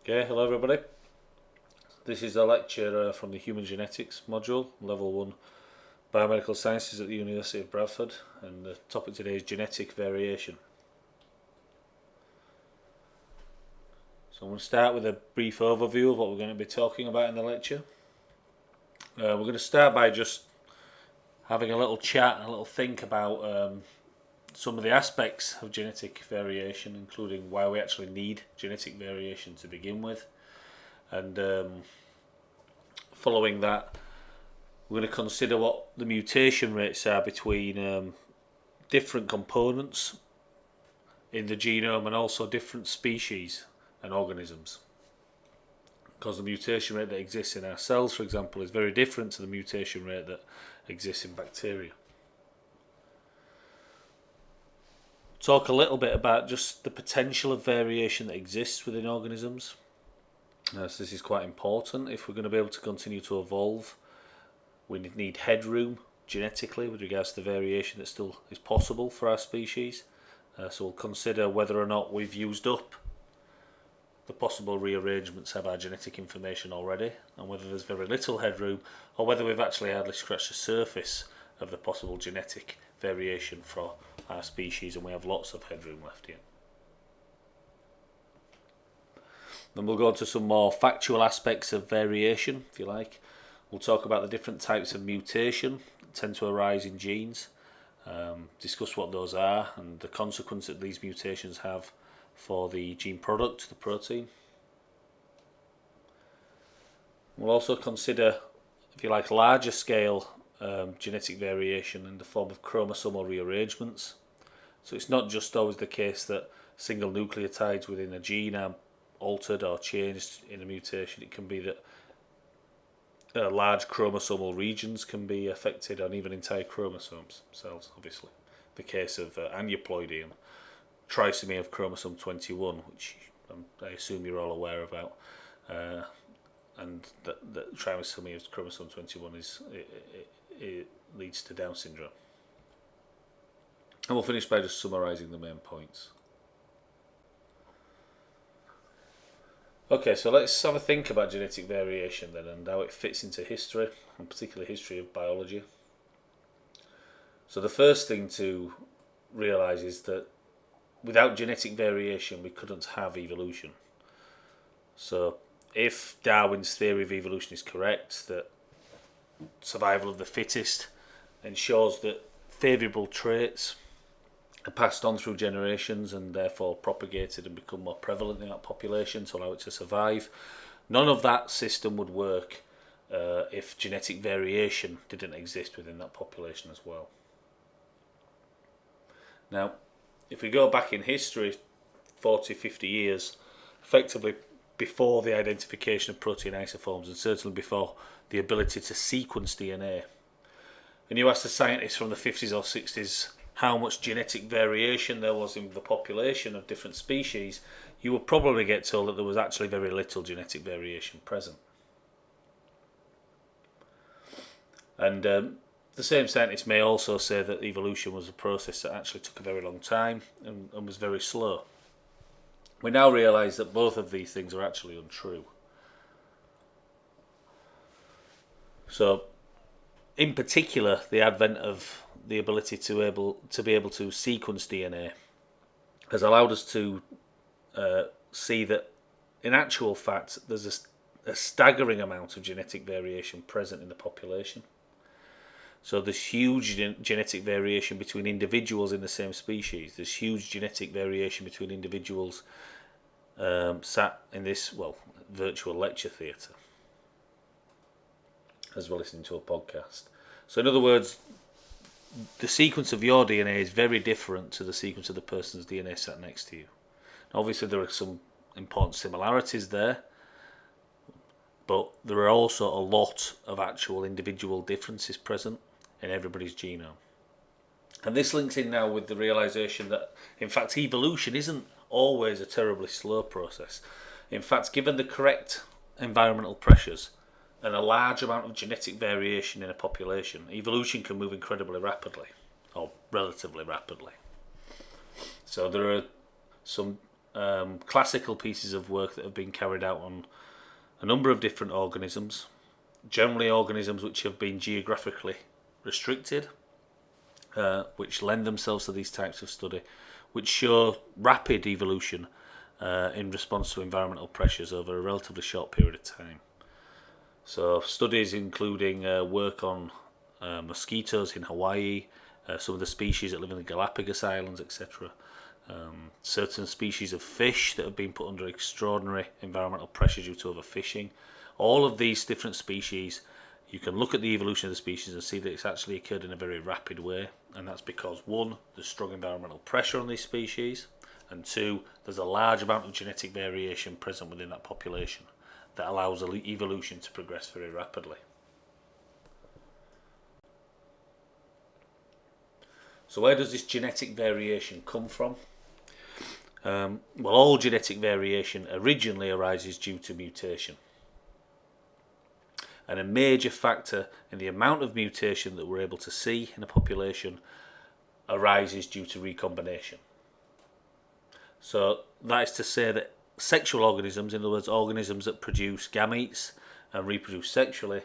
Okay, hello everybody. This is a lecture from the Human Genetics module, Level 1 Biomedical Sciences at the University of Bradford, and the topic today is genetic variation. So I'm going to start with a brief overview of what we're going to be talking about in the lecture. We're going to start by just having a little chat and a little think about some of the aspects of genetic variation, including why we actually need genetic variation to begin with. And following that, we're going to consider what the mutation rates are between different components in the genome and also different species and organisms. Because the mutation rate that exists in our cells, for example, is very different to the mutation rate that exists in bacteria. Talk a little bit about just the potential of variation that exists within organisms. So this is quite important. If we're going to be able to continue to evolve, we need headroom genetically with regards to the variation that still is possible for our species. So we'll consider whether or not we've used up the possible rearrangements of our genetic information already, and whether there's very little headroom, or whether we've actually hardly scratched the surface of the possible genetic variation for our species and we have lots of headroom left yet. Then we'll go on to some more factual aspects of variation, if you like. We'll talk about the different types of mutation that tend to arise in genes, discuss what those are and the consequence that these mutations have for the gene product, the protein. We'll also consider, if you like, larger scale genetic variation in the form of chromosomal rearrangements. So it's not just always the case that single nucleotides within a gene are altered or changed in a mutation. It can be that large chromosomal regions can be affected, and even entire chromosomes, cells, obviously. The case of aneuploidy and trisomy of chromosome 21, which I assume you're all aware about, and that trisomy of chromosome 21 it leads to Down syndrome. And we'll finish by just summarising the main points. Okay, so let's have a think about genetic variation then, and how it fits into history, and particularly history of biology. So the first thing to realise is that without genetic variation we couldn't have evolution. So if Darwin's theory of evolution is correct, that survival of the fittest ensures that favourable traits are passed on through generations and therefore propagated and become more prevalent in that population to allow it to survive, none of that system would work if genetic variation didn't exist within that population as well. Now, if we go back in history 40, 50 years, effectively before the identification of protein isoforms and certainly before the ability to sequence DNA, and you ask the scientists from the 50s or 60s how much genetic variation there was in the population of different species, you would probably get told that there was actually very little genetic variation present. And the same scientists may also say that evolution was a process that actually took a very long time and was very slow. We now realise that both of these things are actually untrue. So, in particular, the advent of the ability to be able to sequence DNA has allowed us to see that, in actual fact, there's a staggering amount of genetic variation present in the population. So there's huge genetic variation between individuals in the same species. There's huge genetic variation between individuals sat in this, virtual lecture theatre, as we're listening to a podcast. So in other words, the sequence of your DNA is very different to the sequence of the person's DNA sat next to you. Obviously there are some important similarities there, but there are also a lot of actual individual differences present in everybody's genome. And this links in now with the realisation that, in fact, evolution isn't always a terribly slow process. In fact, given the correct environmental pressures and a large amount of genetic variation in a population, evolution can move incredibly rapidly, or relatively rapidly. So there are some classical pieces of work that have been carried out on a number of different organisms, generally organisms which have been geographically restricted, which lend themselves to these types of study, which show rapid evolution in response to environmental pressures over a relatively short period of time. So studies including work on mosquitoes in Hawaii, some of the species that live in the Galapagos Islands, etc. Certain species of fish that have been put under extraordinary environmental pressure due to overfishing. All of these different species, you can look at the evolution of the species and see that it's actually occurred in a very rapid way, and that's because one, there's strong environmental pressure on these species, and two, there's a large amount of genetic variation present within that population that allows evolution to progress very rapidly. So where does this genetic variation come from? Well, all genetic variation originally arises due to mutation. And a major factor in the amount of mutation that we're able to see in a population arises due to recombination. So that is to say that sexual organisms, in other words organisms that produce gametes and reproduce sexually,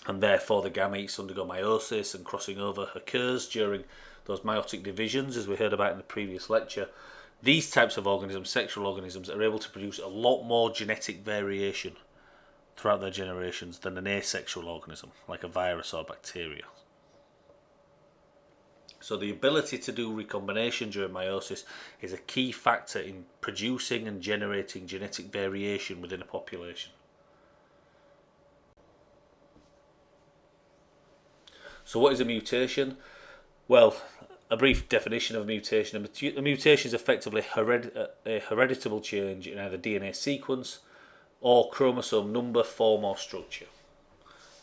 and therefore the gametes undergo meiosis and crossing over occurs during those meiotic divisions, as we heard about in the previous lecture. These types of organisms, sexual organisms, are able to produce a lot more genetic variation throughout their generations than an asexual organism, like a virus or bacteria. So the ability to do recombination during meiosis is a key factor in producing and generating genetic variation within a population. So what is a mutation? Well, a brief definition of a mutation. A mutation is effectively a hereditable change in either DNA sequence or chromosome number, form or structure.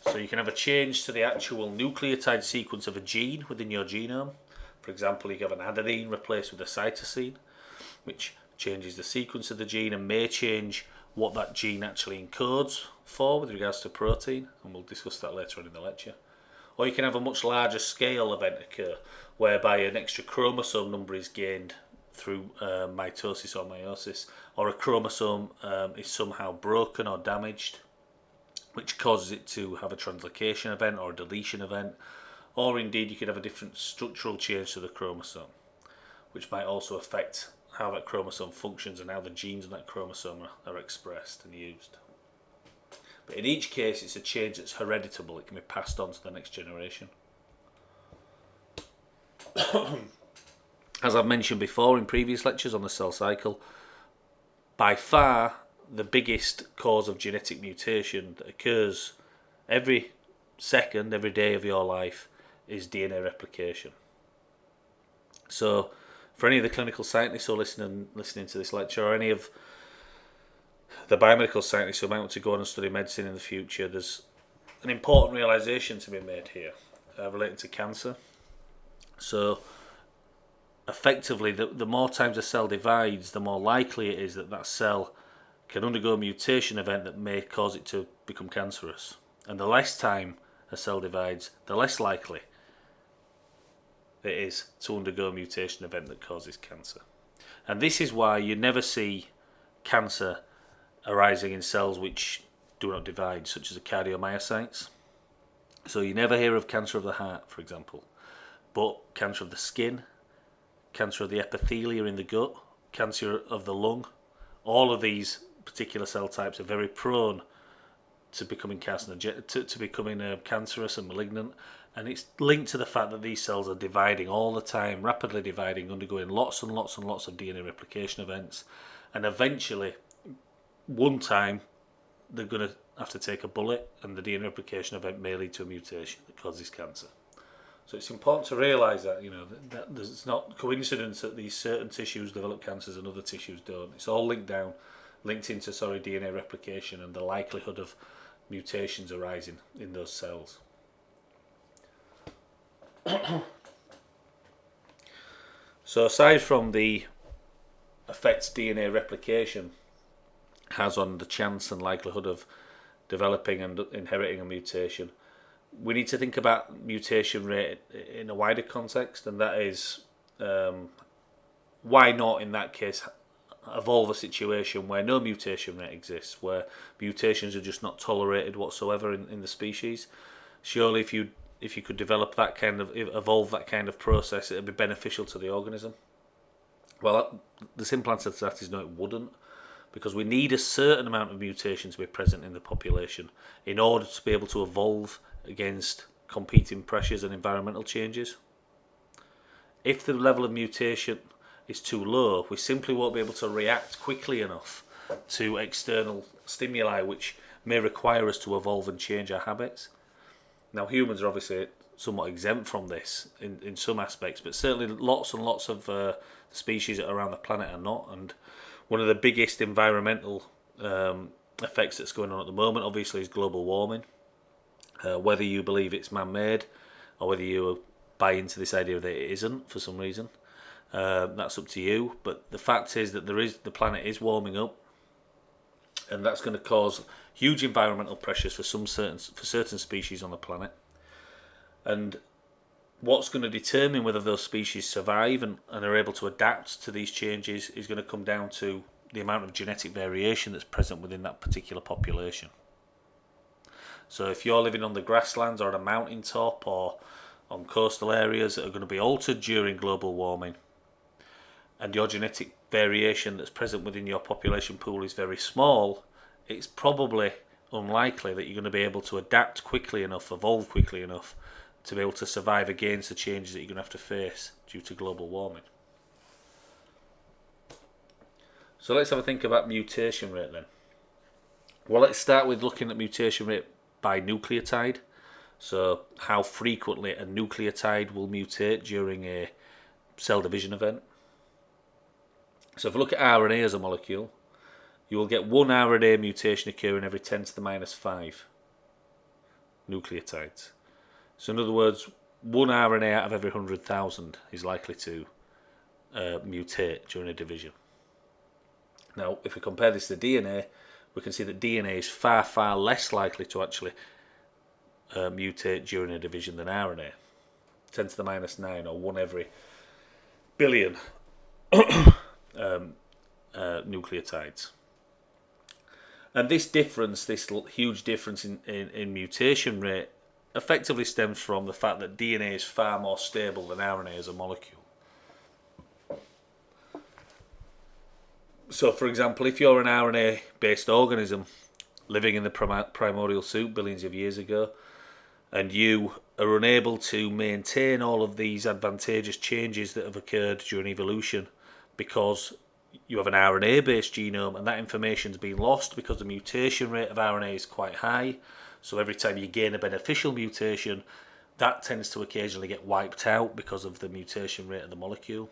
So you can have a change to the actual nucleotide sequence of a gene within your genome. For example, you can have an adenine replaced with a cytosine, which changes the sequence of the gene and may change what that gene actually encodes for with regards to protein, and we'll discuss that later on in the lecture. Or you can have a much larger scale event occur, whereby an extra chromosome number is gained through mitosis or meiosis, or a chromosome is somehow broken or damaged, which causes it to have a translocation event or a deletion event, or indeed you could have a different structural change to the chromosome, which might also affect how that chromosome functions and how the genes in that chromosome are expressed and used. But in each case, it's a change that's hereditable. It can be passed on to the next generation. As I've mentioned before in previous lectures on the cell cycle, by far the biggest cause of genetic mutation that occurs every second, every day of your life is DNA replication. So for any of the clinical scientists who are listening to this lecture, or any of the biomedical scientists who might want to go on and study medicine in the future, there's an important realization to be made here relating to cancer. So effectively, the more times a cell divides, the more likely it is that that cell can undergo a mutation event that may cause it to become cancerous. And the less time a cell divides, the less likely it is to undergo a mutation event that causes cancer. And this is why you never see cancer arising in cells which do not divide, such as the cardiomyocytes. So you never hear of cancer of the heart, for example, but cancer of the skin, cancer of the epithelia in the gut, cancer of the lung, all of these particular cell types are very prone to becoming cancerous and malignant, and it's linked to the fact that these cells are dividing all the time, rapidly dividing, undergoing lots and lots and lots of DNA replication events, and eventually, one time, they're going to have to take a bullet, and the DNA replication event may lead to a mutation that causes cancer. So it's important to realise that, that it's not coincidence that these certain tissues develop cancers and other tissues don't. It's all linked into DNA replication and the likelihood of mutations arising in those cells. So aside from the effects DNA replication has on the chance and likelihood of developing and inheriting a mutation, we need to think about mutation rate in a wider context, and that is why not in that case evolve a situation where no mutation rate exists, where mutations are just not tolerated whatsoever in the species. Surely if you could develop that kind of, evolve that kind of process, it would be beneficial to the organism. Well, the simple answer to that is no, it wouldn't, because we need a certain amount of mutation to be present in the population in order to be able to evolve against competing pressures and environmental changes. If the level of mutation is too low, we simply won't be able to react quickly enough to external stimuli which may require us to evolve and change our habits. Now, humans are obviously somewhat exempt from this in some aspects, but certainly lots and lots of species around the planet are not. And one of the biggest environmental effects that's going on at the moment, obviously, is global warming. Whether you believe it's man-made or whether you buy into this idea that it isn't for some reason, that's up to you. But the fact is that the planet is warming up, and that's going to cause huge environmental pressures for certain species on the planet. And what's going to determine whether those species survive and are able to adapt to these changes is going to come down to the amount of genetic variation that's present within that particular population. So if you're living on the grasslands or at a mountaintop or on coastal areas that are going to be altered during global warming, and your genetic variation that's present within your population pool is very small, it's probably unlikely that you're going to be able to adapt quickly enough, evolve quickly enough to be able to survive against the changes that you're going to have to face due to global warming. So let's have a think about mutation rate then. Well, let's start with looking at mutation rate by nucleotide. So how frequently a nucleotide will mutate during a cell division event. So if we look at RNA as a molecule, you will get one RNA mutation occurring every 10 to the minus 5 nucleotides. So in other words, one RNA out of every 100,000 is likely to mutate during a division. Now, if we compare this to DNA, we can see that DNA is far, far less likely to actually mutate during a division than RNA. 10 to the minus 9, or 1 every billion nucleotides. And this difference, this huge difference in mutation rate, effectively stems from the fact that DNA is far more stable than RNA as a molecule. So, for example, if you're an RNA-based organism living in the primordial soup billions of years ago, and you are unable to maintain all of these advantageous changes that have occurred during evolution because you have an RNA-based genome and that information's been lost because the mutation rate of RNA is quite high. So every time you gain a beneficial mutation, that tends to occasionally get wiped out because of the mutation rate of the molecule.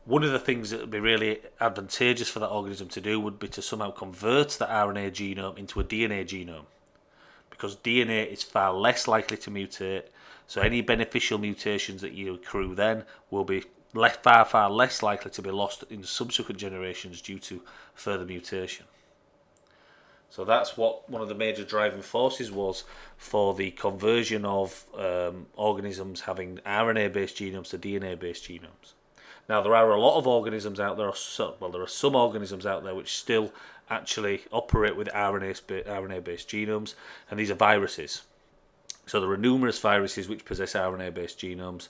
One of the things that would be really advantageous for that organism to do would be to somehow convert the RNA genome into a DNA genome, because DNA is far less likely to mutate, so any beneficial mutations that you accrue then will be far, far less likely to be lost in subsequent generations due to further mutation. So that's what one of the major driving forces was for the conversion of organisms having RNA-based genomes to DNA-based genomes. Now, there are a lot of organisms out there, there are some organisms out there which still actually operate with RNA-based genomes, and these are viruses. So there are numerous viruses which possess RNA-based genomes.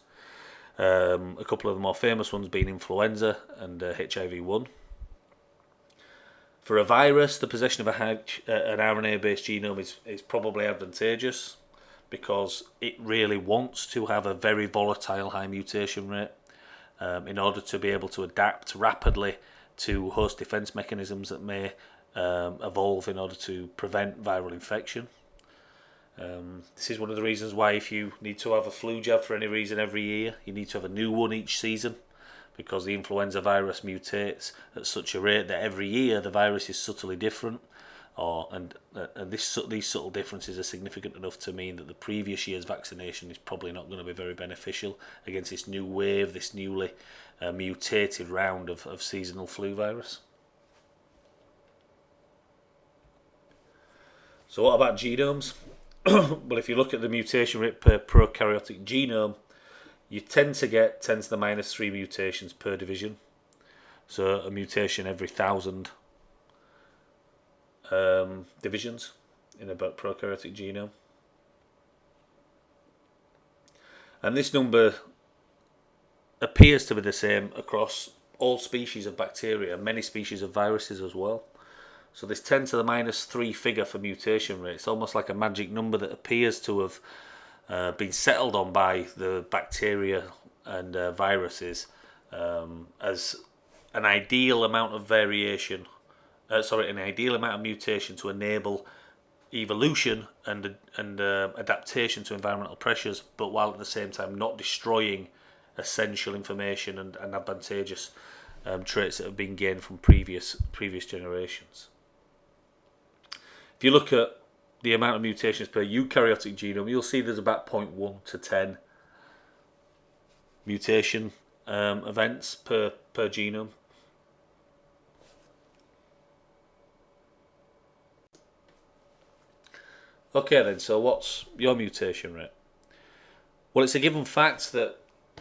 A couple of the more famous ones being influenza and HIV-1. For a virus, the possession of an RNA-based genome is probably advantageous because it really wants to have a very volatile high mutation rate in order to be able to adapt rapidly to host defense mechanisms that may evolve in order to prevent viral infection. This is one of the reasons why if you need to have a flu jab for any reason every year, you need to have a new one each season, because the influenza virus mutates at such a rate that every year the virus is subtly different, and these subtle differences are significant enough to mean that the previous year's vaccination is probably not going to be very beneficial against this new wave, this newly mutated round of seasonal flu virus. So what about genomes? Well, if you look at the mutation rate per prokaryotic genome, you tend to get 10 to the minus 3 mutations per division. So a mutation every 1,000 divisions in a prokaryotic genome. And this number appears to be the same across all species of bacteria, many species of viruses as well. So this 10 to the minus 3 figure for mutation rate, it's almost like a magic number that appears to have been settled on by the bacteria and viruses as an ideal amount of variation, an ideal amount of mutation to enable evolution and adaptation to environmental pressures, but while at the same time not destroying essential information and advantageous traits that have been gained from previous generations. If you look at the amount of mutations per eukaryotic genome, you'll see there's about 0.1 to 10 mutation events per genome. Okay then, so what's your mutation rate? Well, it's a given fact that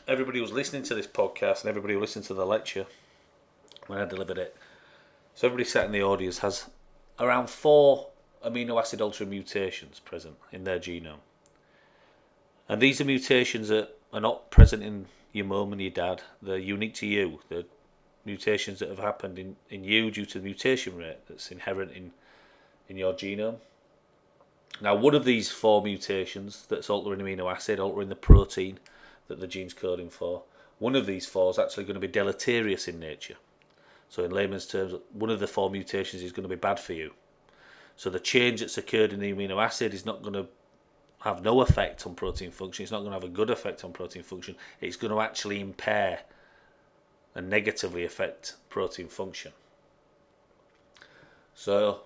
everybody who's listening to this podcast and everybody who listened to the lecture when I delivered it, so everybody sat in the audience has around 4 amino acid altering mutations present in their genome. And these are mutations that are not present in your mum and your dad. They're unique to you. They're mutations that have happened in you due to the mutation rate that's inherent in your genome. Now, one of these 4 mutations that's altering amino acid, altering the protein that the gene's coding for, one of these 4 is actually going to be deleterious in nature. So in layman's terms, one of the 4 mutations is going to be bad for you. So the change that's occurred in the amino acid is not going to have no effect on protein function. It's not going to have a good effect on protein function. It's going to actually impair and negatively affect protein function. So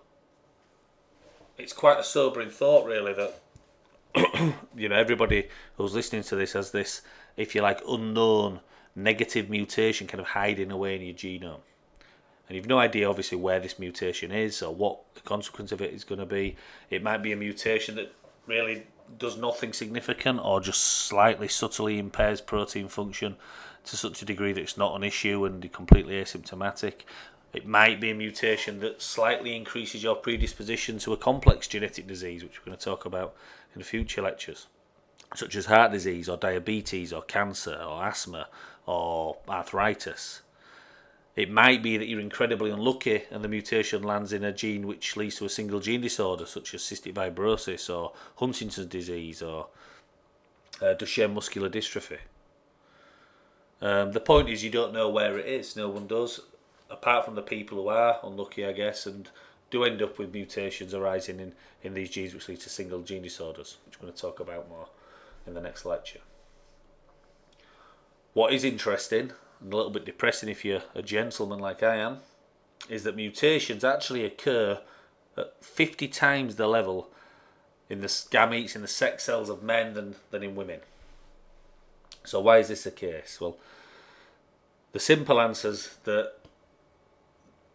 it's quite a sobering thought, really, that everybody who's listening to this has this, if you like, unknown negative mutation kind of hiding away in your genome. And you've no idea, obviously, where this mutation is or what the consequence of it is going to be. It might be a mutation that really does nothing significant or just slightly subtly impairs protein function to such a degree that it's not an issue and completely asymptomatic. It might be a mutation that slightly increases your predisposition to a complex genetic disease, which we're going to talk about in future lectures, such as heart disease or diabetes or cancer or asthma or arthritis. It might be that you're incredibly unlucky and the mutation lands in a gene which leads to a single gene disorder, such as cystic fibrosis or Huntington's disease or Duchenne muscular dystrophy. The point is, you don't know where it is. No one does, apart from the people who are unlucky, I guess, and do end up with mutations arising in these genes which lead to single gene disorders, which we're going to talk about more in the next lecture. What is interesting, and a little bit depressing if you're a gentleman like I am, is that mutations actually occur at 50 times the level in the gametes, in the sex cells of men than in women. So why is this the case? Well, the simple answer is that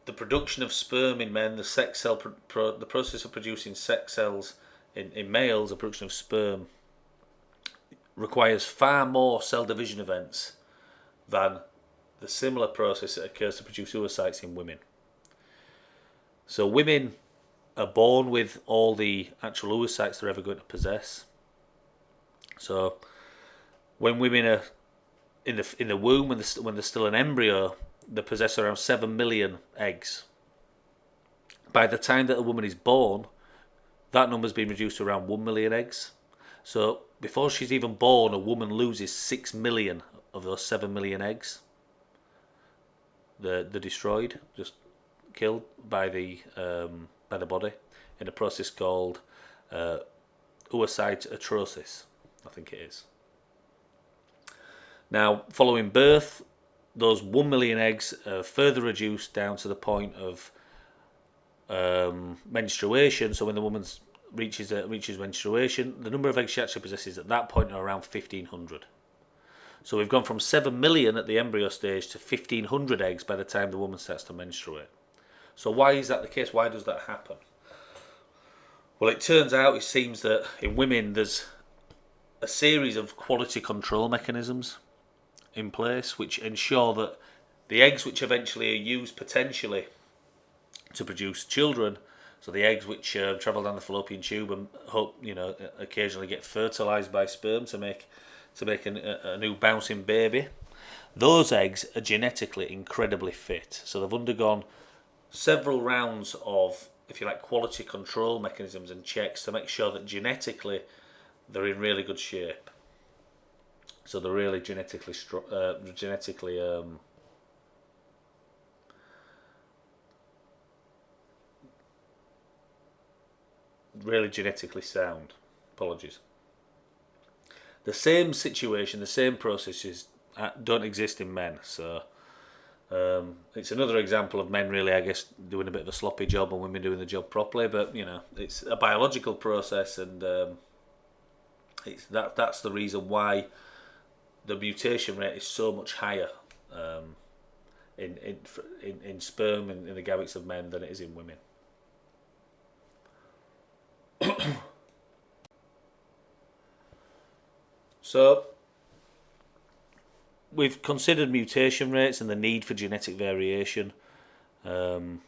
the production of sperm in men, the sex cell, the process of producing sex cells in males, the production of sperm, requires far more cell division events than the similar process that occurs to produce oocytes in women. So women are born with all the actual oocytes they're ever going to possess. So when women are in the womb, when they're still an embryo, they possess around 7 million eggs. By the time that a woman is born, that number's been reduced to around 1 million eggs. So before she's even born, a woman loses 6 million of those 7 million eggs. They're destroyed, just killed by the body in a process called oocyte atrosis, I think it is. Now, following birth, those 1 million eggs are further reduced down to the point of menstruation. So when the woman reaches menstruation, the number of eggs she actually possesses at that point are around 1,500. So we've gone from 7 million at the embryo stage to 1,500 eggs by the time the woman starts to menstruate. So why is that the case? Why does that happen? Well, it turns out, it seems that in women there's a series of quality control mechanisms in place which ensure that the eggs which eventually are used potentially to produce children, so the eggs which travel down the fallopian tube and occasionally get fertilized by sperm to make a new bouncing baby, those eggs are genetically incredibly fit. So they've undergone several rounds of, if you like, quality control mechanisms and checks to make sure that genetically they're in really good shape. So they're really really genetically sound. Apologies. The same situation, the same processes don't exist in men. So it's another example of men really, I guess, doing a bit of a sloppy job and women doing the job properly. But it's a biological process, and that's the reason why the mutation rate is so much higher in sperm in the gametes of men than it is in women. So we've considered mutation rates and the need for genetic variation, and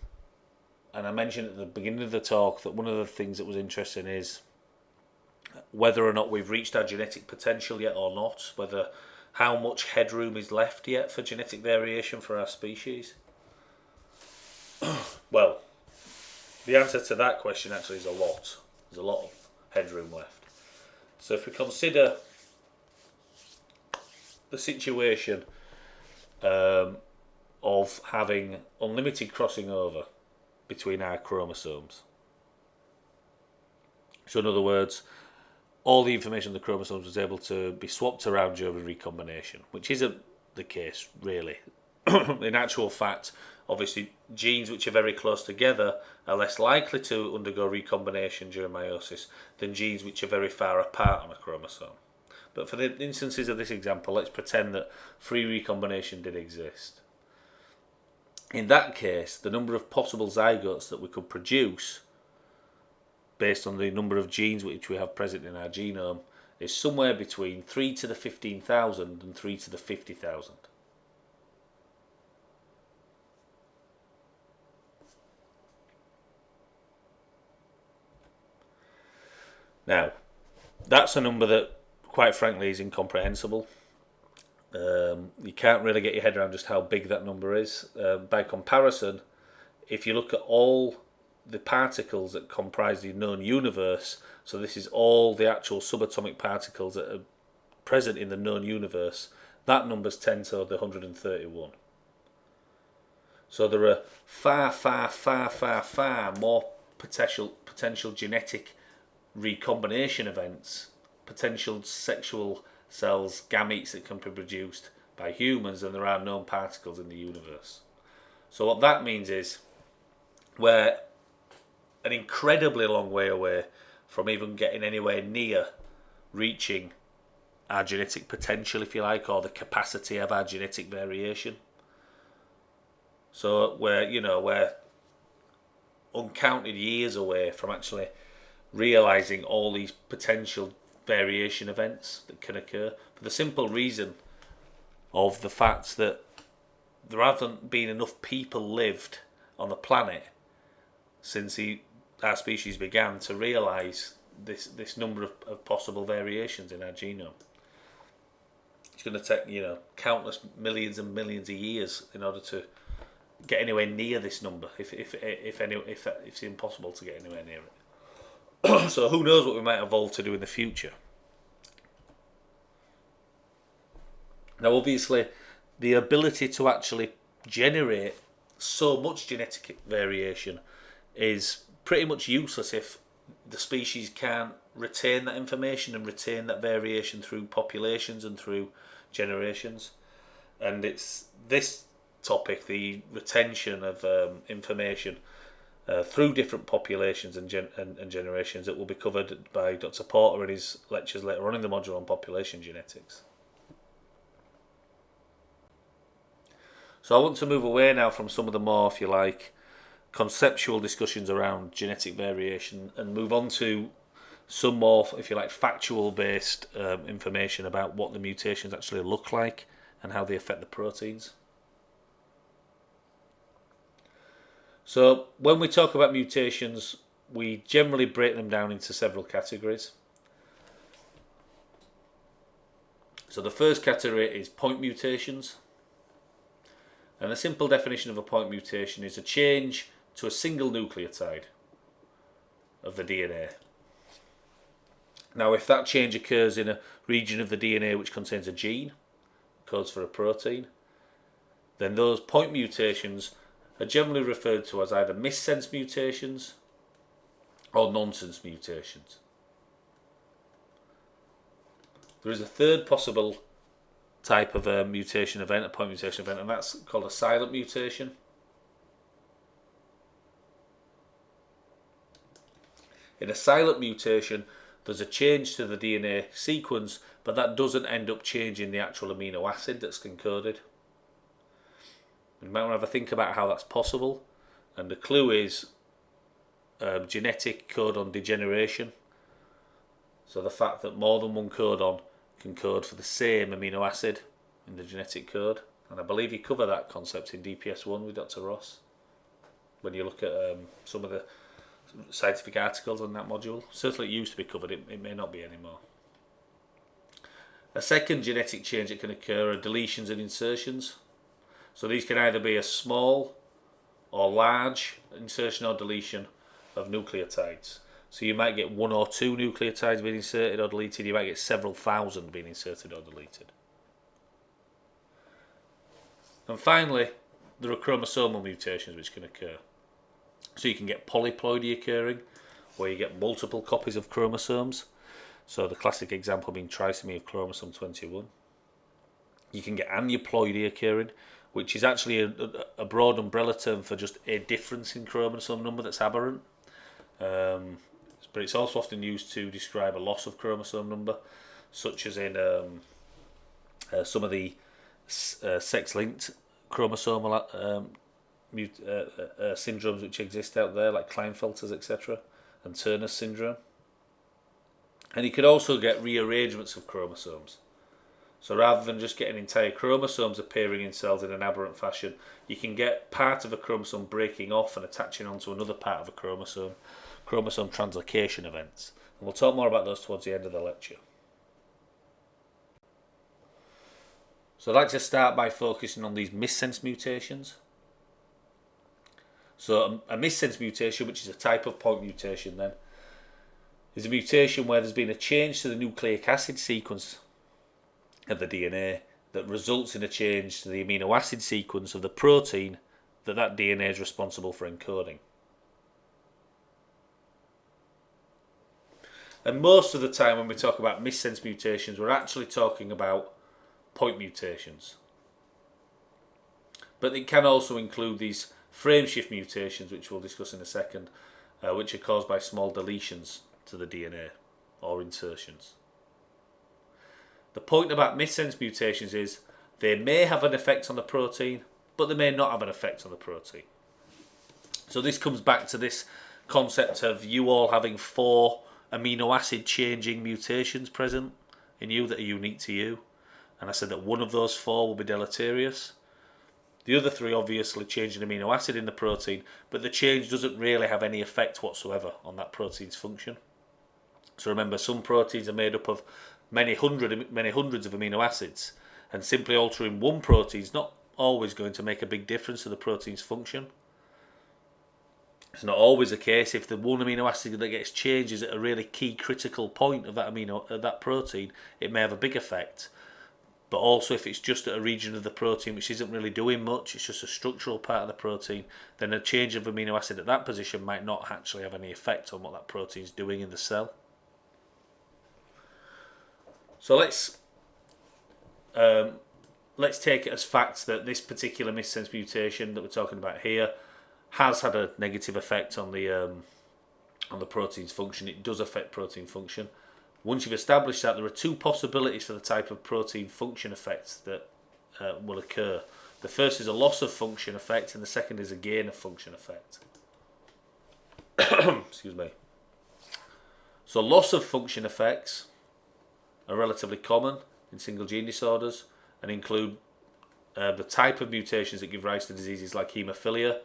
I mentioned at the beginning of the talk that one of the things that was interesting is whether or not we've reached our genetic potential yet or not, how much headroom is left yet for genetic variation for our species. Well, the answer to that question actually is a lot. There's a lot of headroom left. So if we consider the situation of having unlimited crossing over between our chromosomes. So in other words, all the information on the chromosomes was able to be swapped around during recombination, which isn't the case really. In actual fact, obviously genes which are very close together are less likely to undergo recombination during meiosis than genes which are very far apart on a chromosome. But for the instances of this example, let's pretend that free recombination did exist. In that case, the number of possible zygotes that we could produce based on the number of genes which we have present in our genome is somewhere between 3 to the 15,000 and 3 to the 50,000. Now, that's a number that, quite frankly, is incomprehensible. You can't really get your head around just how big that number is. By comparison, if you look at all the particles that comprise the known universe, so this is all the actual subatomic particles that are present in the known universe, that number's 10 to the 131. So there are far more potential genetic recombination events, potential sexual cells, gametes that can be produced by humans than there are known particles in the universe. So what that means is we're an incredibly long way away from even getting anywhere near reaching our genetic potential, if you like, or the capacity of our genetic variation. So we're uncounted years away from actually realizing all these potential variation events that can occur, for the simple reason of the fact that there haven't been enough people lived on the planet since our species began to realize this number of possible variations in our genome. It's going to take countless millions and millions of years in order to get anywhere near this number, if it's impossible to get anywhere near it. So who knows what we might evolve to do in the future. Now obviously the ability to actually generate so much genetic variation is pretty much useless if the species can't retain that information and retain that variation through populations and through generations. And it's this topic, the retention of information through different populations and generations, that will be covered by Dr. Porter in his lectures later on in the module on population genetics. So I want to move away now from some of the more, if you like, conceptual discussions around genetic variation and move on to some more, if you like, factual based information about what the mutations actually look like and how they affect the proteins. So when we talk about mutations, we generally break them down into several categories. So the first category is point mutations. And a simple definition of a point mutation is a change to a single nucleotide of the DNA. Now, if that change occurs in a region of the DNA which contains a gene, codes for a protein, then those point mutations are generally referred to as either missense mutations or nonsense mutations. There is a third possible type of a mutation event, a point mutation event, and that's called a silent mutation. In a silent mutation, there's a change to the DNA sequence, but that doesn't end up changing the actual amino acid that's encoded. You might want to have a think about how that's possible, and the clue is genetic codon degeneration. So the fact that more than one codon can code for the same amino acid in the genetic code, and I believe you cover that concept in DPS1 with Dr. Ross when you look at some of the scientific articles on that module. Certainly it used to be covered, it may not be anymore. A second genetic change that can occur are deletions and insertions. So these can either be a small or large insertion or deletion of nucleotides. So you might get 1 or 2 nucleotides being inserted or deleted, you might get several thousand being inserted or deleted. And finally, there are chromosomal mutations which can occur. So you can get polyploidy occurring, where you get multiple copies of chromosomes. So the classic example being trisomy of chromosome 21. You can get aneuploidy occurring, which is actually a broad umbrella term for just a difference in chromosome number that's aberrant. But it's also often used to describe a loss of chromosome number, such as in some of the sex-linked chromosomal syndromes which exist out there, like Klinefelter's, etc., and Turner's syndrome. And you could also get rearrangements of chromosomes. So rather than just getting entire chromosomes appearing in cells in an aberrant fashion, you can get part of a chromosome breaking off and attaching onto another part of a chromosome translocation events. And we'll talk more about those towards the end of the lecture. So I'd like to start by focusing on these missense mutations. So a missense mutation, which is a type of point mutation then, is a mutation where there's been a change to the nucleic acid sequence of the DNA that results in a change to the amino acid sequence of the protein that DNA is responsible for encoding. And most of the time when we talk about missense mutations, we're actually talking about point mutations. But it can also include these frameshift mutations, which we'll discuss in a second, which are caused by small deletions to the DNA or insertions. The point about missense mutations is they may have an effect on the protein, but they may not have an effect on the protein. So this comes back to this concept of you all having 4 amino acid changing mutations present in you that are unique to you. And I said that one of those 4 will be deleterious. The other 3 obviously change an amino acid in the protein, but the change doesn't really have any effect whatsoever on that protein's function. So remember, some proteins are made up of many hundreds of amino acids, and simply altering one protein is not always going to make a big difference to the protein's function. It's not always the case. If the one amino acid that gets changed is at a really key critical point of that protein, it may have a big effect. But also if it's just at a region of the protein which isn't really doing much, it's just a structural part of the protein, then a change of amino acid at that position might not actually have any effect on what that protein is doing in the cell. So let's take it as facts that this particular missense mutation that we're talking about here has had a negative effect on the protein's function. It does affect protein function. Once you've established that, there are 2 possibilities for the type of protein function effects that will occur. The first is a loss of function effect, and the second is a gain of function effect. Excuse me. So loss of function effects are relatively common in single gene disorders and include the type of mutations that give rise to diseases like haemophilia,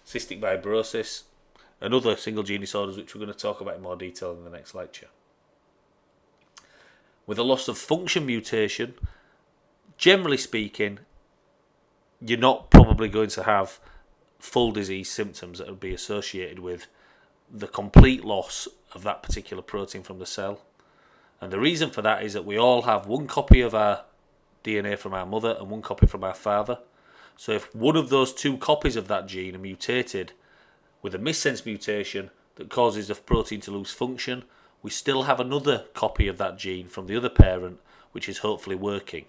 cystic fibrosis, and other single gene disorders which we're going to talk about in more detail in the next lecture. With a loss of function mutation, generally speaking, you're not probably going to have full disease symptoms that would be associated with the complete loss of that particular protein from the cell. And the reason for that is that we all have one copy of our DNA from our mother and one copy from our father. So if one of those two copies of that gene are mutated with a missense mutation that causes the protein to lose function, we still have another copy of that gene from the other parent which is hopefully working.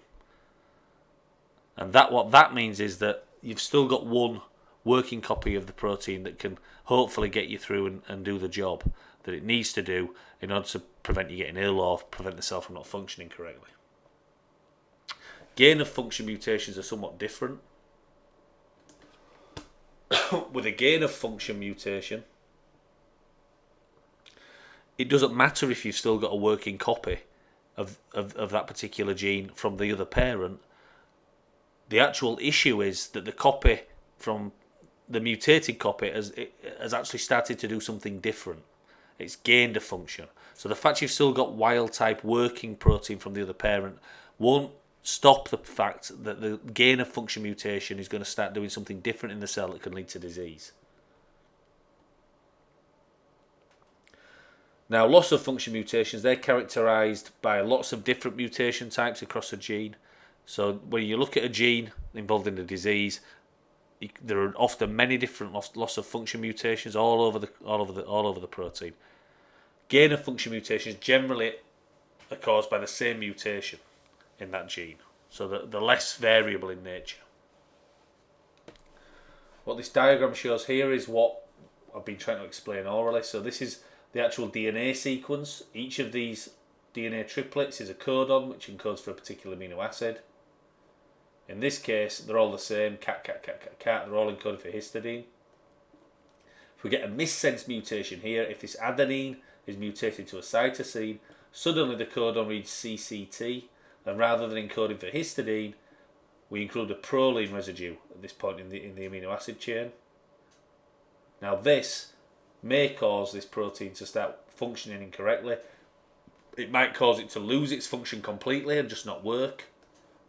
And what that means is that you've still got one working copy of the protein that can hopefully get you through and do the job that it needs to do in order to prevent you getting ill or prevent the cell from not functioning correctly. Gain of function mutations are somewhat different. With a gain of function mutation, it doesn't matter if you've still got a working copy of that particular gene from the other parent. The actual issue is that the copy from the mutated copy has actually started to do something different. It's gained a function. So the fact you've still got wild type working protein from the other parent won't stop the fact that the gain of function mutation is going to start doing something different in the cell that can lead to disease. Now, loss of function mutations, they're characterized by lots of different mutation types across a gene. So when you look at a gene involved in a disease, there are often many different loss of function mutations all over the protein. Gain of function mutations generally are caused by the same mutation in that gene, so that they're less variable in nature. What this diagram shows here is what I've been trying to explain orally. So this is the actual DNA sequence. Each of these DNA triplets is a codon which encodes for a particular amino acid. In this case, they're all the same, cat, they're all encoded for histidine. If we get a missense mutation here, if this adenine is mutated to a cytosine, suddenly the codon reads CCT, and rather than encoding for histidine, we include a proline residue at this point in the amino acid chain. Now this may cause this protein to start functioning incorrectly. It might cause it to lose its function completely and just not work.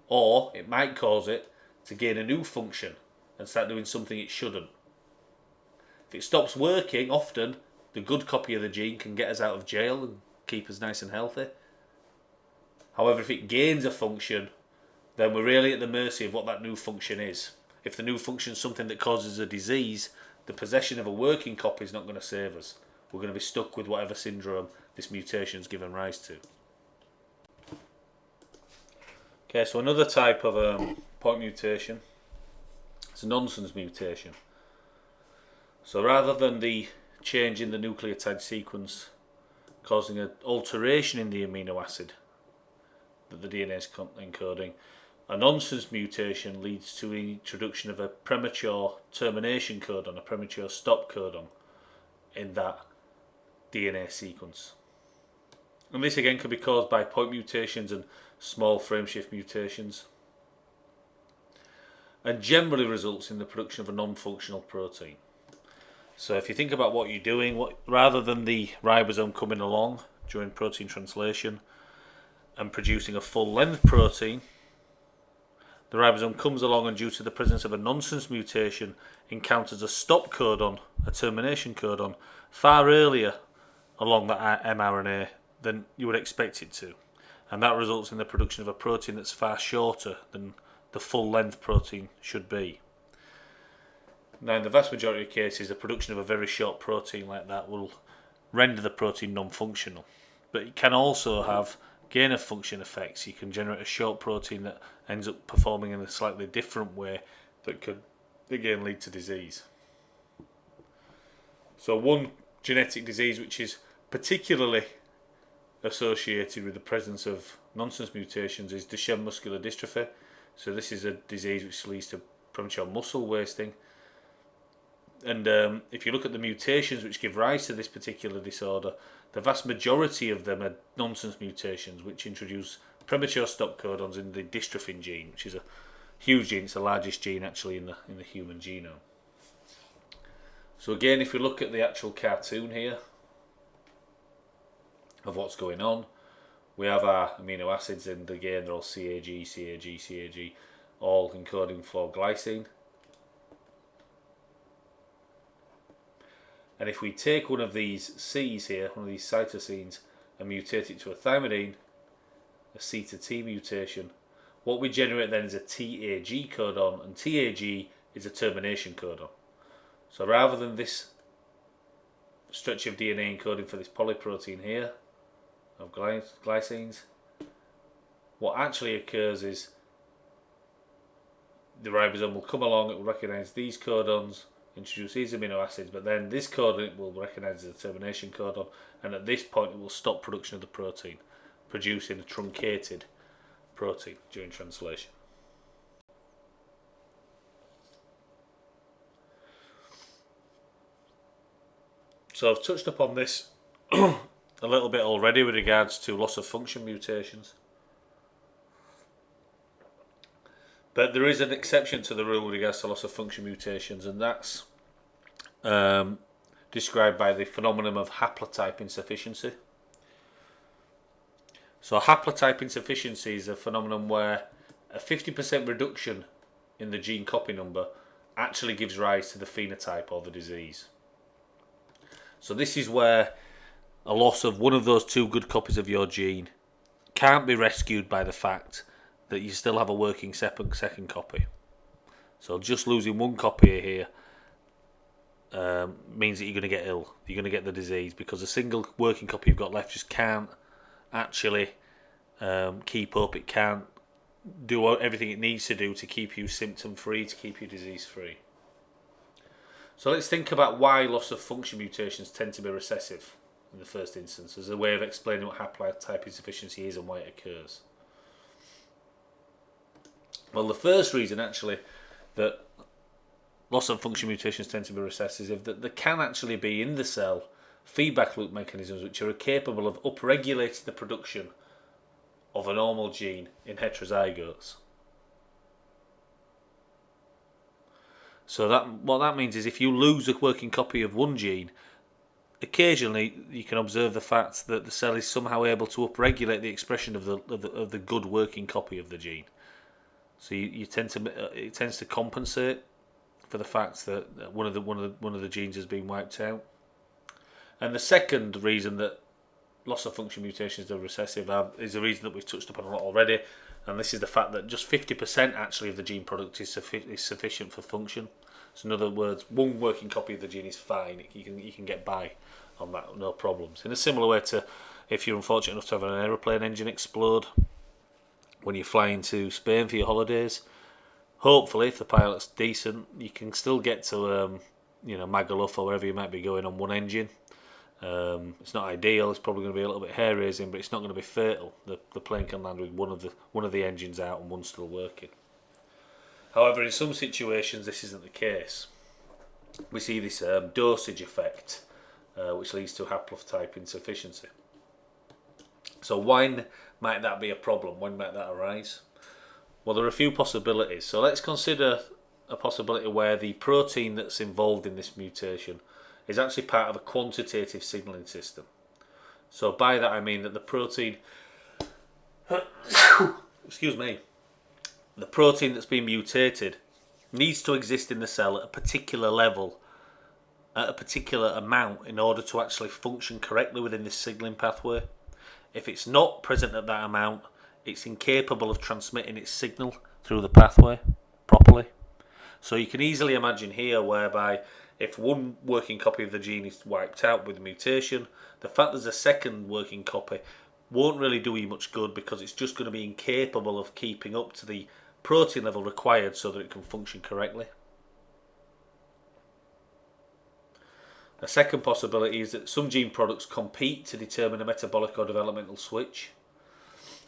Or it might cause it to gain a new function and start doing something it shouldn't. If it stops working, often the good copy of the gene can get us out of jail and keep us nice and healthy. However, if it gains a function, then we're really at the mercy of what that new function is. If the new function is something that causes a disease, the possession of a working copy is not going to save us. We're going to be stuck with whatever syndrome this mutation has given rise to. Okay, so another type of point mutation is a nonsense mutation. So rather than the change in the nucleotide sequence causing an alteration in the amino acid that the DNA is encoding, a nonsense mutation leads to the introduction of a premature termination codon, a premature stop codon in that DNA sequence. And this again can be caused by point mutations and small frameshift mutations, and generally results in the production of a non-functional protein. So if you think about what you're doing, rather than the ribosome coming along during protein translation and producing a full-length protein, the ribosome comes along and due to the presence of a nonsense mutation encounters a stop codon, a termination codon, far earlier along that mRNA than you would expect it to. And that results in the production of a protein that's far shorter than the full-length protein should be. Now, in the vast majority of cases, the production of a very short protein like that will render the protein non-functional. But it can also have gain of function effects. You can generate a short protein that ends up performing in a slightly different way that could, again, lead to disease. So one genetic disease which is particularly associated with the presence of nonsense mutations is Duchenne muscular dystrophy. So this is a disease which leads to premature muscle wasting. And if you look at the mutations which give rise to this particular disorder, the vast majority of them are nonsense mutations which introduce premature stop codons in the dystrophin gene, which is a huge gene. It's the largest gene actually in the human genome. So again, if we look at the actual cartoon here of what's going on, we have our amino acids, and again they're all CAG, CAG, CAG, all encoding for glycine. And if we take one of these C's here, one of these cytosines, and mutate it to a thymidine, a C to T mutation, what we generate then is a TAG codon, and TAG is a termination codon. So rather than this stretch of DNA encoding for this polyprotein here of glycines, what actually occurs is the ribosome will come along, it will recognise these codons, introduce these amino acids, but then this codon it will recognise as a termination codon, and at this point it will stop production of the protein, producing a truncated protein during translation. So I've touched upon this a little bit already with regards to loss of function mutations. But there is an exception to the rule with regards to loss of function mutations, and that's described by the phenomenon of haplotype insufficiency. So haplotype insufficiency is a phenomenon where a 50% reduction in the gene copy number actually gives rise to the phenotype or the disease. So this is where a loss of one of those two good copies of your gene can't be rescued by the fact that you still have a working second copy. So just losing one copy here means that you're going to get ill, you're going to get the disease, because a single working copy you've got left just can't actually keep up, it can't do everything it needs to do to keep you symptom free, to keep you disease free. So let's think about why loss of function mutations tend to be recessive in the first instance, as a way of explaining what haplotype insufficiency is and why it occurs. Well, the first reason actually that loss of function mutations tend to be recessive is that there can actually be in the cell feedback loop mechanisms which are capable of upregulating the production of a normal gene in heterozygotes. So what that means is if you lose a working copy of one gene, occasionally you can observe the fact that the cell is somehow able to upregulate the expression of the good working copy of the gene. So it tends to compensate for the fact that one of the genes has been wiped out. And the second reason that loss of function mutations are recessive is a reason that we've touched upon a lot already, and this is the fact that just 50% actually of the gene product is sufficient for function. So in other words, one working copy of the gene is fine, you can get by on that, no problems. In a similar way to if you're unfortunate enough to have an aeroplane engine explode when you're flying to Spain for your holidays, hopefully if the pilot's decent you can still get to Magaluf or wherever you might be going on one engine. It's not ideal, it's probably going to be a little bit hair raising, but it's not going to be fatal. The plane can land with one of the engines out and one still working. However, in some situations this isn't the case. We see this dosage effect which leads to haplotype insufficiency. So when might that be a problem? When might that arise? Well, there are a few possibilities. So let's consider a possibility where the protein that's involved in this mutation is actually part of a quantitative signalling system. So by that I mean that the protein the protein that's been mutated needs to exist in the cell at a particular level, at a particular amount, in order to actually function correctly within this signalling pathway. If it's not present at that amount, it's incapable of transmitting its signal through the pathway properly. So you can easily imagine here whereby if one working copy of the gene is wiped out with a mutation, the fact there's a second working copy won't really do you much good, because it's just going to be incapable of keeping up to the protein level required so that it can function correctly. A second possibility is that some gene products compete to determine a metabolic or developmental switch.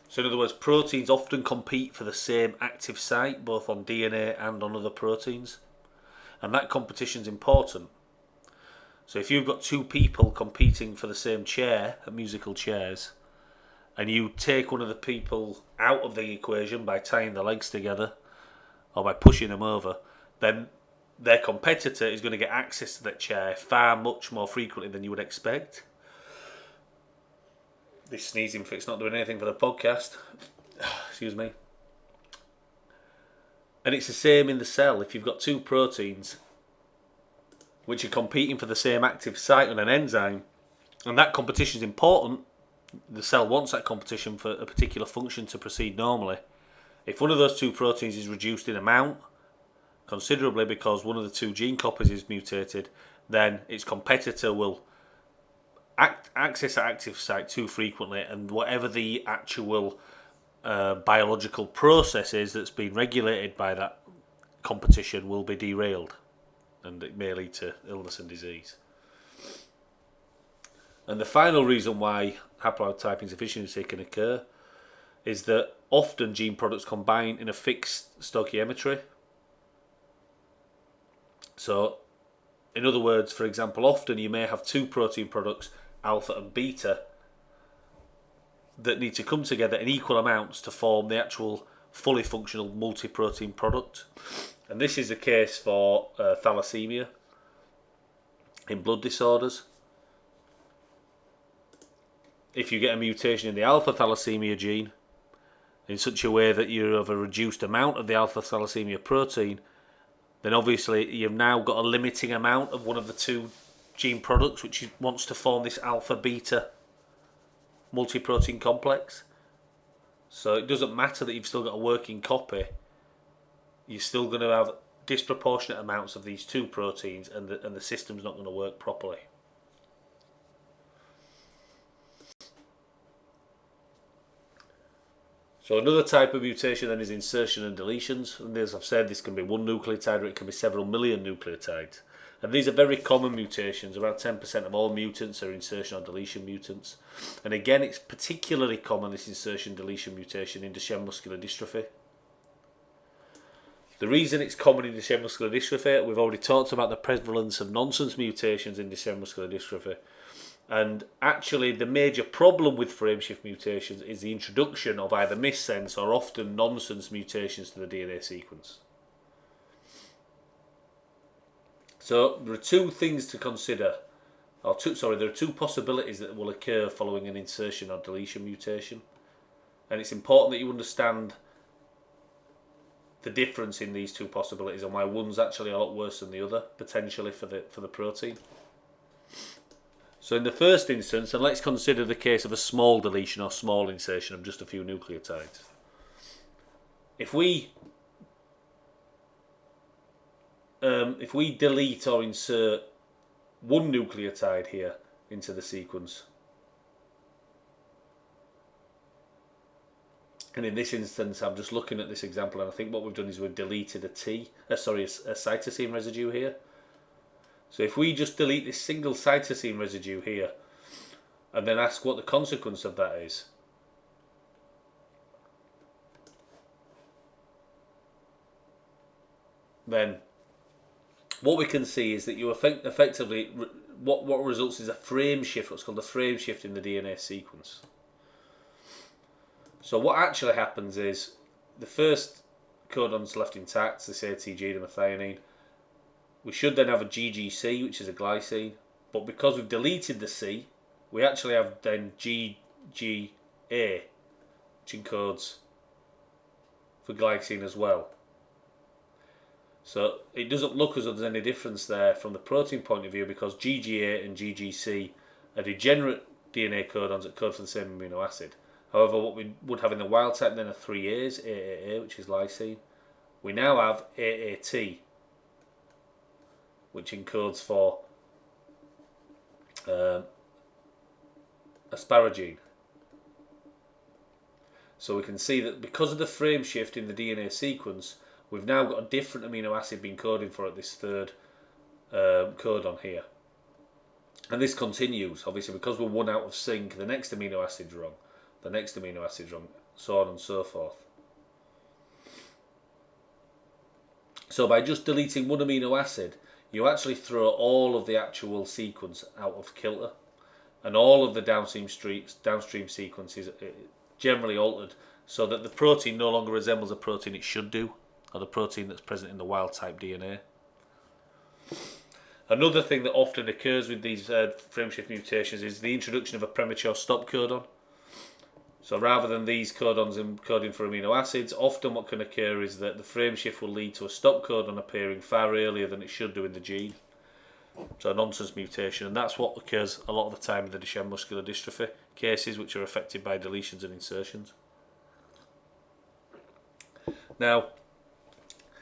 So in other words, proteins often compete for the same active site, both on DNA and on other proteins. And that competition is important. So if you've got two people competing for the same chair at musical chairs, and you take one of the people out of the equation by tying the legs together or by pushing them over, then their competitor is going to get access to that chair far much more frequently than you would expect. This sneezing fit's not doing anything for the podcast. Excuse me. And it's the same in the cell. If you've got two proteins which are competing for the same active site on an enzyme, and that competition is important, the cell wants that competition for a particular function to proceed normally. If one of those two proteins is reduced in amount considerably because one of the two gene copies is mutated, then its competitor will access that active site too frequently, and whatever the actual biological process is that's been regulated by that competition will be derailed, and it may lead to illness and disease. And the final reason why haplotype insufficiency can occur is that often gene products combine in a fixed stoichiometry. So, in other words, for example, often you may have two protein products, alpha and beta, that need to come together in equal amounts to form the actual fully functional multi-protein product. And this is the case for thalassemia in blood disorders. If you get a mutation in the alpha thalassemia gene in such a way that you have a reduced amount of the alpha thalassemia protein, then obviously you've now got a limiting amount of one of the two gene products which wants to form this alpha beta multi-protein complex. So it doesn't matter that you've still got a working copy, you're still going to have disproportionate amounts of these two proteins, and the system's not going to work properly. So another type of mutation then is insertion and deletions, and as I've said, this can be one nucleotide or it can be several million nucleotides. And these are very common mutations. Around 10% of all mutants are insertion or deletion mutants. And again, it's particularly common, this insertion deletion mutation, in Duchenne muscular dystrophy. The reason it's common in Duchenne muscular dystrophy, we've already talked about the prevalence of nonsense mutations in Duchenne muscular dystrophy. And actually, the major problem with frameshift mutations is the introduction of either missense or often nonsense mutations to the DNA sequence. So there are two things to consider, there are two possibilities that will occur following an insertion or deletion mutation. And it's important that you understand the difference in these two possibilities and why one's actually a lot worse than the other, potentially for the protein. So in the first instance, and let's consider the case of a small deletion or small insertion of just a few nucleotides. If we delete or insert one nucleotide here into the sequence, and in this instance I'm just looking at this example, and I think what we've done is we've deleted a cytosine residue here. So if we just delete this single cytosine residue here and then ask what the consequence of that is, then what we can see is that you effectively, what results is a frame shift, what's called a frame shift in the DNA sequence. So what actually happens is the first codon's left intact, this ATG, the methionine. We should then have a GGC, which is a glycine, but because we've deleted the C, we actually have then GGA, which encodes for glycine as well. So it doesn't look as though there's any difference there from the protein point of view, because GGA and GGC are degenerate DNA codons that code for the same amino acid. However, what we would have in the wild type then are 3As, AAA, which is lysine. We now have AAT, which encodes for asparagine. So we can see that because of the frame shift in the DNA sequence, we've now got a different amino acid being coded for at this third codon here. And this continues, obviously, because we're one out of sync, the next amino acid's wrong, the next amino acid's wrong, so on and so forth. So by just deleting one amino acid, you actually throw all of the actual sequence out of kilter, and all of the downstream sequences are generally altered so that the protein no longer resembles a protein it should do, or the protein that's present in the wild type DNA. Another thing that often occurs with these frameshift mutations is the introduction of a premature stop codon. So rather than these codons encoding for amino acids, often what can occur is that the frameshift will lead to a stop codon appearing far earlier than it should do in the gene. So a nonsense mutation, and that's what occurs a lot of the time in the Duchenne muscular dystrophy cases, which are affected by deletions and insertions. Now,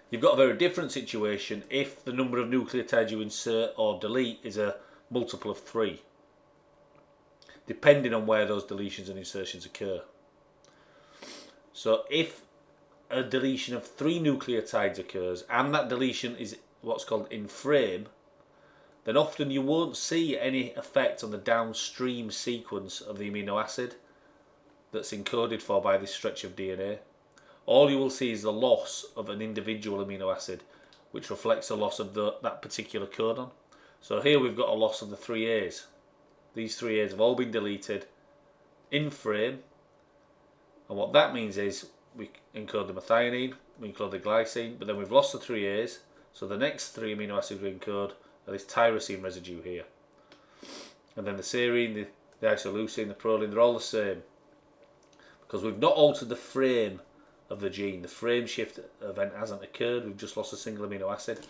you've got a very different situation if the number of nucleotides you insert or delete is a multiple of 3, depending on where those deletions and insertions occur. So if a deletion of 3 nucleotides occurs and that deletion is what's called in frame, then often you won't see any effect on the downstream sequence of the amino acid that's encoded for by this stretch of DNA. All you will see is the loss of an individual amino acid, which reflects the loss of that particular codon. So here we've got a loss of the 3 A's. These 3 A's have all been deleted in frame, and what that means is we encode the methionine, we encode the glycine, but then we've lost the 3 A's, so the next 3 amino acids we encode are this tyrosine residue here. And then the serine, the isoleucine, the proline, they're all the same. Because we've not altered the frame of the gene. The frame shift event hasn't occurred, we've just lost a single amino acid.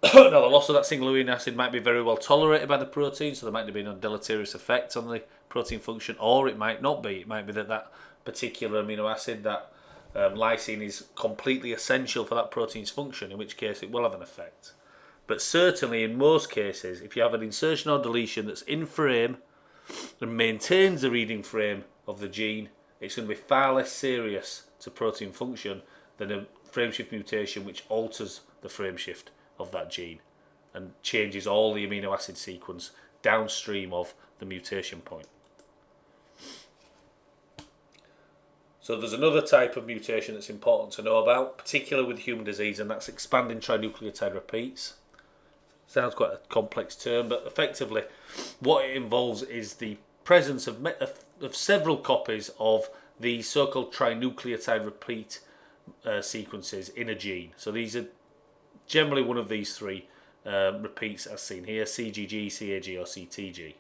Now the loss of that single amino acid might be very well tolerated by the protein, so there might be no deleterious effect on the protein function, or it might not be. It might be that that particular amino acid, that lysine, is completely essential for that protein's function, in which case it will have an effect. But certainly in most cases, if you have an insertion or deletion that's in frame and maintains the reading frame of the gene, it's going to be far less serious to protein function than a frameshift mutation which alters the frameshift of that gene and changes all the amino acid sequence downstream of the mutation point. So there's another type of mutation that's important to know about, particularly with human disease, and that's expanding trinucleotide repeats. Sounds quite a complex term, but effectively what it involves is the presence of several copies of the so-called trinucleotide repeat sequences in a gene. So these are generally one of these 3 repeats as seen here, CGG, CAG or CTG.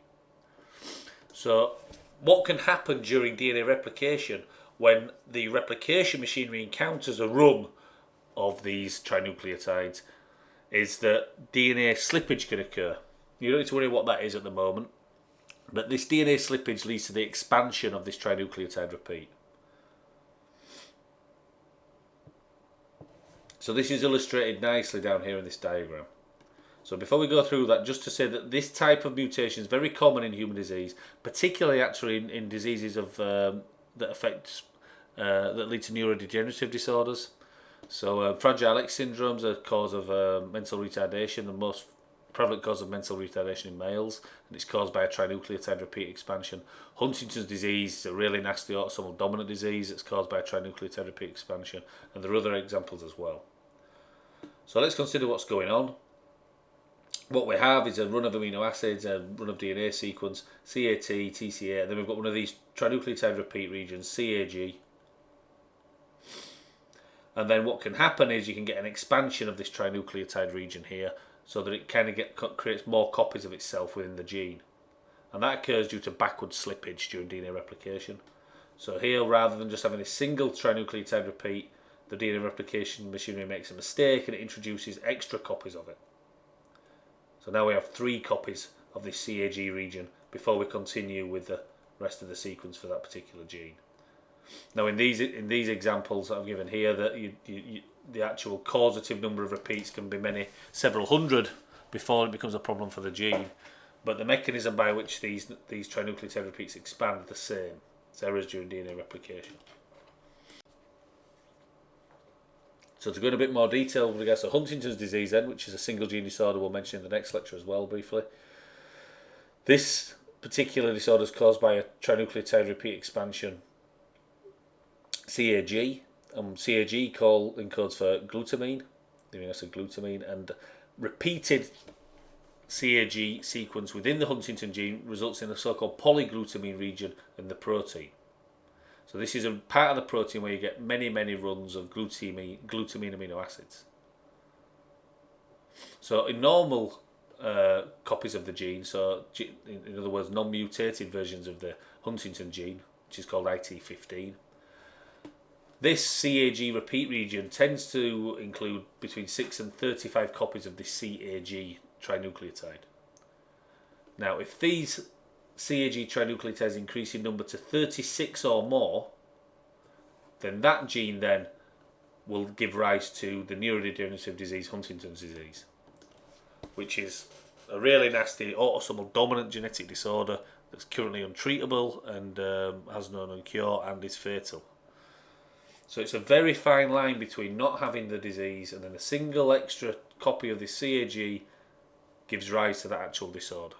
So what can happen during DNA replication when the replication machinery encounters a run of these trinucleotides is that DNA slippage can occur. You don't need to worry what that is at the moment, but this DNA slippage leads to the expansion of this trinucleotide repeat. So this is illustrated nicely down here in this diagram. So before we go through that, just to say that this type of mutation is very common in human disease, particularly actually in diseases of that lead to neurodegenerative disorders. So Fragile X syndrome is a cause of mental retardation, the most prevalent cause of mental retardation in males, and it's caused by a trinucleotide repeat expansion. Huntington's disease is a really nasty autosomal dominant disease that's caused by a trinucleotide repeat expansion, and there are other examples as well. So let's consider what's going on. What we have is a run of amino acids, a run of DNA sequence, CAT, TCA, and then we've got one of these trinucleotide repeat regions, CAG. And then what can happen is you can get an expansion of this trinucleotide region here so that it kind of creates more copies of itself within the gene. And that occurs due to backward slippage during DNA replication. So here, rather than just having a single trinucleotide repeat, the DNA replication machinery makes a mistake and it introduces extra copies of it. So now we have 3 copies of this CAG region before we continue with the rest of the sequence for that particular gene. Now in these examples that I've given here, that the actual causative number of repeats can be several hundred before it becomes a problem for the gene, but the mechanism by which these trinucleotide repeats expand are the same. It's errors during DNA replication. So to go in a bit more detail with regards to Huntington's disease then, which is a single gene disorder we'll mention in the next lecture as well briefly. This particular disorder is caused by a trinucleotide repeat expansion, CAG. CAG encodes for glutamine, the amino acid glutamine, and repeated CAG sequence within the Huntington gene results in a so-called polyglutamine region in the protein. So this is a part of the protein where you get many runs of glutamine amino acids. So in normal copies of the gene, so in other words, non-mutated versions of the Huntington gene, which is called IT15, this CAG repeat region tends to include between 6 and 35 copies of this CAG trinucleotide. Now, if these CAG trinucleotides increase in number to 36 or more, then that gene then will give rise to the neurodegenerative disease Huntington's disease, which is a really nasty autosomal dominant genetic disorder that's currently untreatable and has no known cure and is fatal. So it's a very fine line between not having the disease and then a single extra copy of this CAG gives rise to that actual disorder.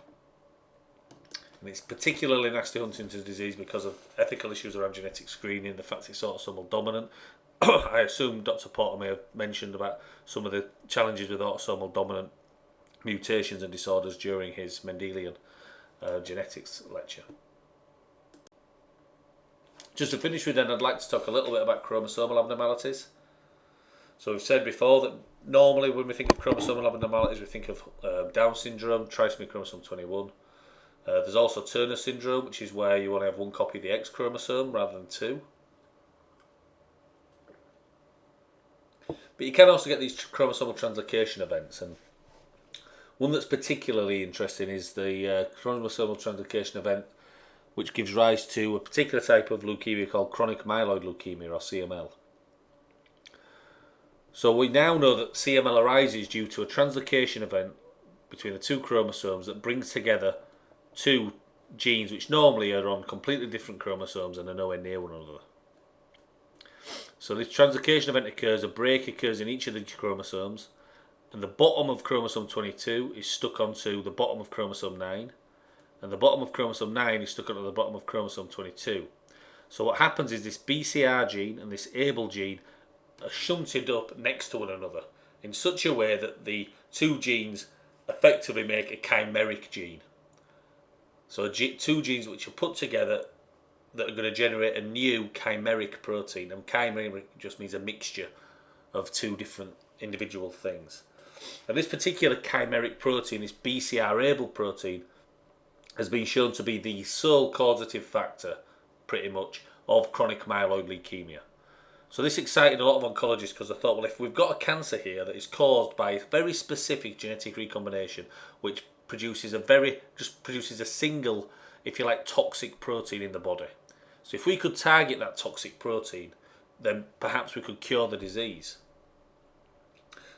And it's particularly nasty Huntington's disease because of ethical issues around genetic screening, the fact it's autosomal dominant. I assume Dr. Porter may have mentioned about some of the challenges with autosomal dominant mutations and disorders during his Mendelian genetics lecture. Just to finish with then, I'd like to talk a little bit about chromosomal abnormalities. So we've said before that normally when we think of chromosomal abnormalities, we think of Down syndrome, trisomy chromosome 21. There's also Turner syndrome, which is where you only have one copy of the X chromosome rather than two. But you can also get these chromosomal translocation events, and one that's particularly interesting is the chromosomal translocation event which gives rise to a particular type of leukemia called chronic myeloid leukemia, or CML. So we now know that CML arises due to a translocation event between the two chromosomes that brings together two genes which normally are on completely different chromosomes and are nowhere near one another. So this translocation event occurs, a break occurs in each of the chromosomes, and the bottom of chromosome 22 is stuck onto the bottom of chromosome 9, and the bottom of chromosome 9 is stuck onto the bottom of chromosome 22. So what happens is this BCR gene and this ABL gene are shunted up next to one another in such a way that the two genes effectively make a chimeric gene. So two genes which are put together that are going to generate a new chimeric protein, and chimeric just means a mixture of two different individual things. And this particular chimeric protein, this BCR-ABL protein, has been shown to be the sole causative factor, pretty much, of chronic myeloid leukemia. So this excited a lot of oncologists because I thought, well, if we've got a cancer here that is caused by a very specific genetic recombination, which produces a single, if you like, toxic protein in the body. So if we could target that toxic protein, then perhaps we could cure the disease.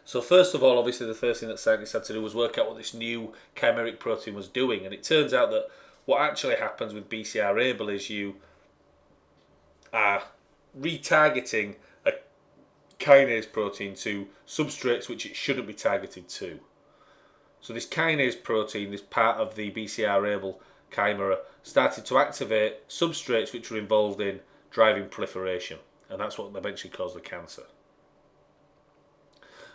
So first of all, obviously the first thing that scientists had to do was work out what this new chimeric protein was doing, and it turns out that what actually happens with BCR-ABL is you are retargeting a kinase protein to substrates which it shouldn't be targeted to. So this kinase protein, this part of the BCR-ABL chimera, started to activate substrates which were involved in driving proliferation, and that's what eventually caused the cancer.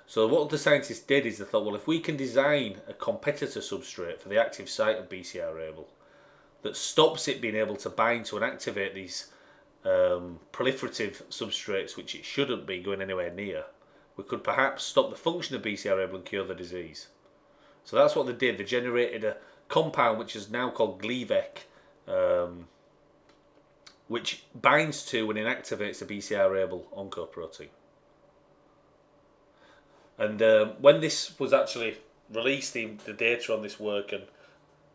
So what the scientists did is they thought, well, if we can design a competitor substrate for the active site of BCR-ABL that stops it being able to bind to and activate these proliferative substrates which it shouldn't be going anywhere near, we could perhaps stop the function of BCR-ABL and cure the disease. So that's what they did. They generated a compound which is now called Gleevec, which binds to and inactivates the BCR-ABL oncoprotein. And when this was actually released, the data on this work and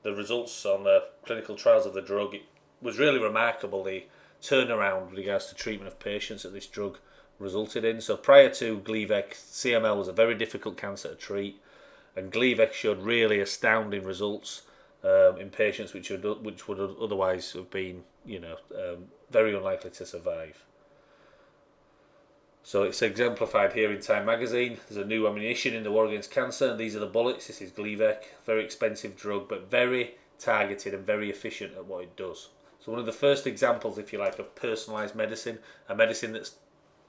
the results on the clinical trials of the drug, it was really remarkable, the turnaround with regards to treatment of patients that this drug resulted in. So prior to Gleevec, CML was a very difficult cancer to treat, and Gleevec showed really astounding results in patients which would otherwise have been, very unlikely to survive. So it's exemplified here in Time magazine. There's a new ammunition in the war against cancer, and these are the bullets. This is Gleevec, very expensive drug, but very targeted and very efficient at what it does. So one of the first examples, if you like, of personalised medicine, a medicine that's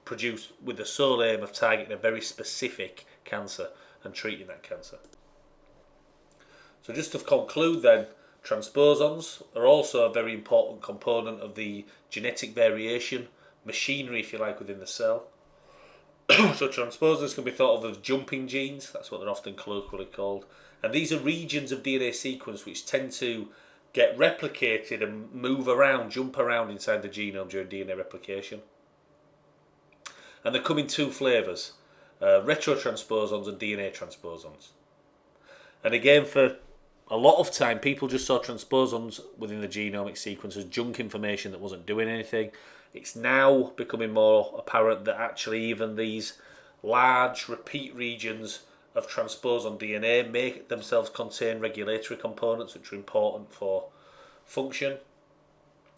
produced with the sole aim of targeting a very specific cancer and treating that cancer. So just to conclude then, transposons are also a very important component of the genetic variation, machinery, if you like, within the cell. So transposons can be thought of as jumping genes, that's what they're often colloquially called. And these are regions of DNA sequence which tend to get replicated and move around, jump around inside the genome during DNA replication. And they come in two flavours, retrotransposons and DNA transposons. And again, for a lot of time, people just saw transposons within the genomic sequence as junk information that wasn't doing anything. It's now becoming more apparent that actually even these large repeat regions of transposon DNA may themselves contain regulatory components which are important for function.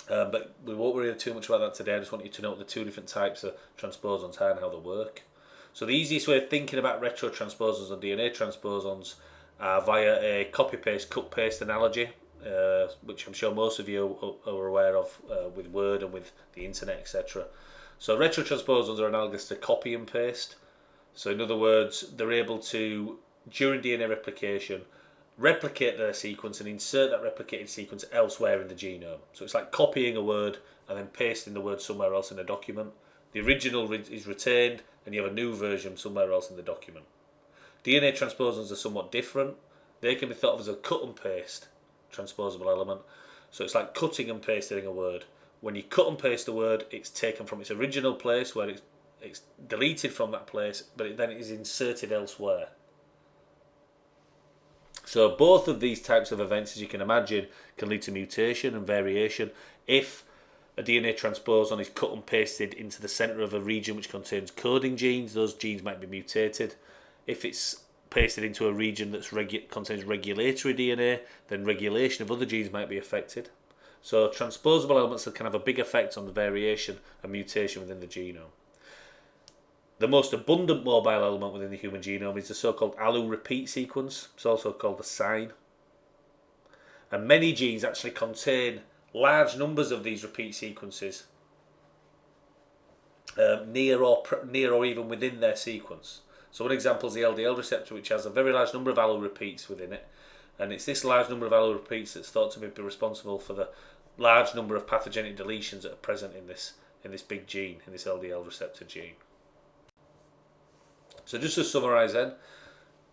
But we won't worry too much about that today. I just want you to know the two different types of transposons are and how they work. So the easiest way of thinking about retrotransposons and DNA transposons are via a copy-paste, cut-paste analogy, which I'm sure most of you are aware of with Word and with the internet, etc. So retrotransposons are analogous to copy and paste. So in other words, they're able to, during DNA replication, replicate their sequence and insert that replicated sequence elsewhere in the genome. So it's like copying a word and then pasting the word somewhere else in a document. The original is retained and you have a new version somewhere else in the document. DNA transposons are somewhat different. They can be thought of as a cut and paste transposable element. So it's like cutting and pasting a word. When you cut and paste a word, it's taken from its original place where it's deleted from that place, but then it is inserted elsewhere. So both of these types of events, as you can imagine, can lead to mutation and variation. If a DNA transposon is cut and pasted into the centre of a region which contains coding genes, those genes might be mutated. If it's pasted into a region that contains regulatory DNA, then regulation of other genes might be affected. So transposable elements can have a big effect on the variation and mutation within the genome. The most abundant mobile element within the human genome is the so-called allo repeat sequence. It's also called the sign. And many genes actually contain large numbers of these repeat sequences near or even within their sequence. So one example is the LDL receptor, which has a very large number of allo repeats within it. And it's this large number of allo repeats that's thought to be responsible for the large number of pathogenic deletions that are present in this big gene, in this LDL receptor gene. So just to summarise then,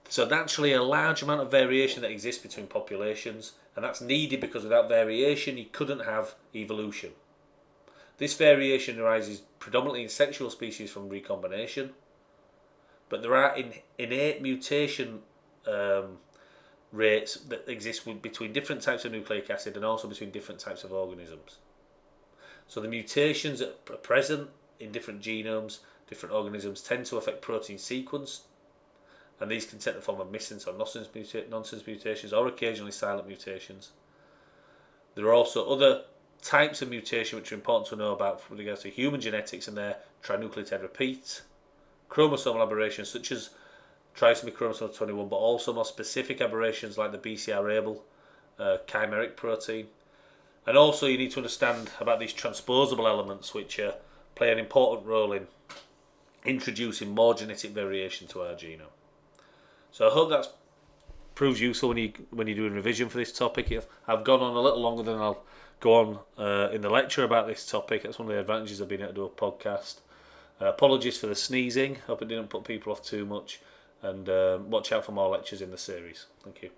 so naturally a large amount of variation that exists between populations, and that's needed because without variation you couldn't have evolution. This variation arises predominantly in sexual species from recombination, but there are innate mutation rates that exist between different types of nucleic acid and also between different types of organisms. So the mutations that are present in different genomes, different organisms, tend to affect protein sequence, and these can take the form of missense or nonsense mutations or occasionally silent mutations. There are also other types of mutation which are important to know about with regards to human genetics, and they're trinucleotide repeats, chromosomal aberrations such as trisomy chromosome 21, but also more specific aberrations like the BCR-ABL chimeric protein. And also you need to understand about these transposable elements which play an important role in introducing more genetic variation to our genome. So I hope that proves useful when you're doing revision for this topic. I've gone on a little longer than I'll go on in the lecture about this topic. That's one of the advantages of being able to do a podcast. Apologies for the sneezing. Hope it didn't put people off too much. And watch out for more lectures in the series. Thank you.